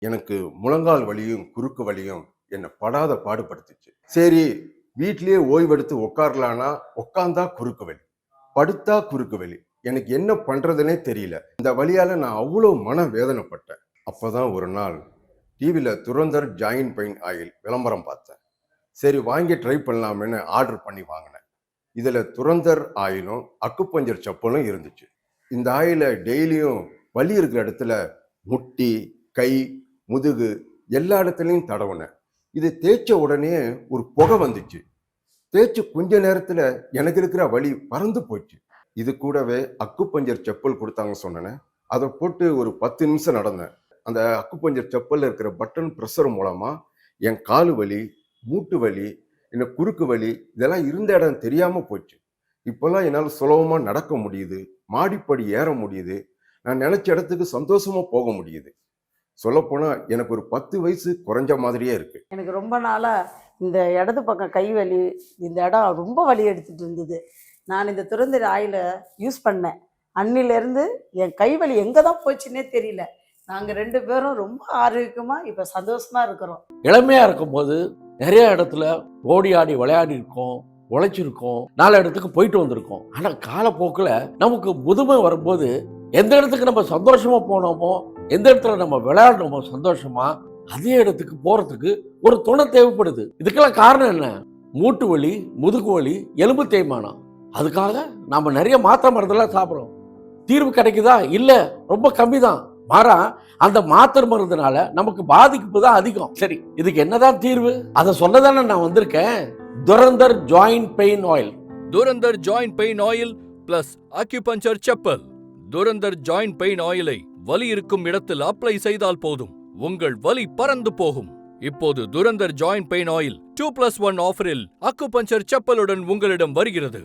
எனக்கு முழங்கால் வலியும் குறுக்கு வலியும் என்னை படாத பாடுபடுத்துச்சு. சரி, வீட்லயே ஓய்வெடுத்து உட்காரலான்னா உட்கார்ந்தா குறுக்கு வலி, படுத்தா குறுக்கு வலி. எனக்கு என்ன பண்றதுனே தெரியல. இந்த வலியால நான் அவ்வளவு மன வேதனைப்பட்டேன். அப்பதான் ஒரு நாள் டிவில துரந்தர் ஜாயின்ட் பெயின் ஆயில் விளம்பரம் பார்த்தேன். சரி, வாங்கி ட்ரை பண்ணலாமேன்னு ஆர்டர் பண்ணி வாங்கினேன். இதுல துரந்தர் ஆயிலும் அக்குப்பஞ்சர் செப்பலும் இருந்துச்சு. இந்த ஆயிலை டெய்லியும் வலி இருக்கிற இடத்துல முட்டி, கை, முதுகு எல்லா இடத்துலையும் தடவுனேன். இது தேய்ச்ச உடனே ஒரு புகை வந்துச்சு. தேய்ச்சி கொஞ்ச நேரத்துல எனக்கு இருக்கிற வலி பறந்து போச்சு. இது கூடவே அக்குப்பஞ்சர் செப்பல் கொடுத்தாங்க சொன்னேன். அதை போட்டு ஒரு 10 நிமிஷம் நடந்தேன். அந்த அக்குப்பஞ்சர் செப்பல்ல இருக்கிற பட்டன் ப்ரெஷர் மூலமா என் காலு வலி, மூட்டு வலி, என்ன குறுக்கு வலி இதெல்லாம் இருந்த இடம் தெரியாம போச்சு. இப்பெல்லாம் என்னால் சுலபமா நடக்க முடியுது, மாடிப்படி ஏற முடியுது, நான் நினைச்ச இடத்துக்கு சந்தோஷமா போக முடியுது. சொல்லப்போனா எனக்கு ஒரு 10 வயசு குறைஞ்ச மாதிரியே இருக்கு. எனக்கு ரொம்ப நாளா இந்த இடது பக்கம் கை வலி, இந்த இடம் ரொம்ப வலி எடுத்துட்டு இருந்தது. நான் இந்த துரந்தர் ஆயில யூஸ் பண்ணேன். அன்னிலேருந்து என் கை வலி எங்கே தான் போச்சுன்னே தெரியல. நாங்கள் 2 பேரும் ரொம்ப ஆரோக்கியமாக இப்போ சந்தோஷமாக இருக்கிறோம். இளமையாக இருக்கும்போது நிறைய இடத்துல ஓடி ஆடி விளையாடி இருக்கோம், உழைச்சிருக்கோம், 4 இடத்துக்கு போயிட்டு வந்திருக்கோம். ஆனால் காலப்போக்கில் நமக்கு முதுமை வரும்போது எந்த இடத்துக்கு நம்ம சந்தோஷமா போனோமோ, எந்த இடத்துல நம்ம விளையாடணுமோ சந்தோஷமா, அதே இடத்துக்கு போறதுக்கு ஒரு துணை தேவைப்படுது. இதுக்கெல்லாம் காரணம் என்ன? மூட்டு வலி, முதுகு வலி, எலும்பு தேய்மானம். அதுக்காக நாம நிறைய மாத்திரை மருந்தெல்லாம் சாப்பிட்றோம். தீர்வு கிடைக்குதா? இல்ல, ரொம்ப கம்மி தான். மாறா அந்த மாத்திரை மருந்துனால நமக்கு பாதிப்பு தான் அதிகம். சரி, இதுக்கு என்னதான் தீர்வு? அதை சொல்லதானே நான் வந்திருக்கேன். Durandhar joint pain oil. Durandhar joint pain oil plus acupuncture chappal. Durandhar joint pain ஆயிலை வலி இருக்கும் இடத்தில் அப்ளை செய்தால் போதும், உங்கள் வலி பறந்து போகும். இப்போது துரந்தர் ஜாயிண்ட் பெயின் ஆயில் 2+1 ஆஃபரில் அக்குபஞ்சர் செப்பலுடன் உங்களிடம் வருகிறது.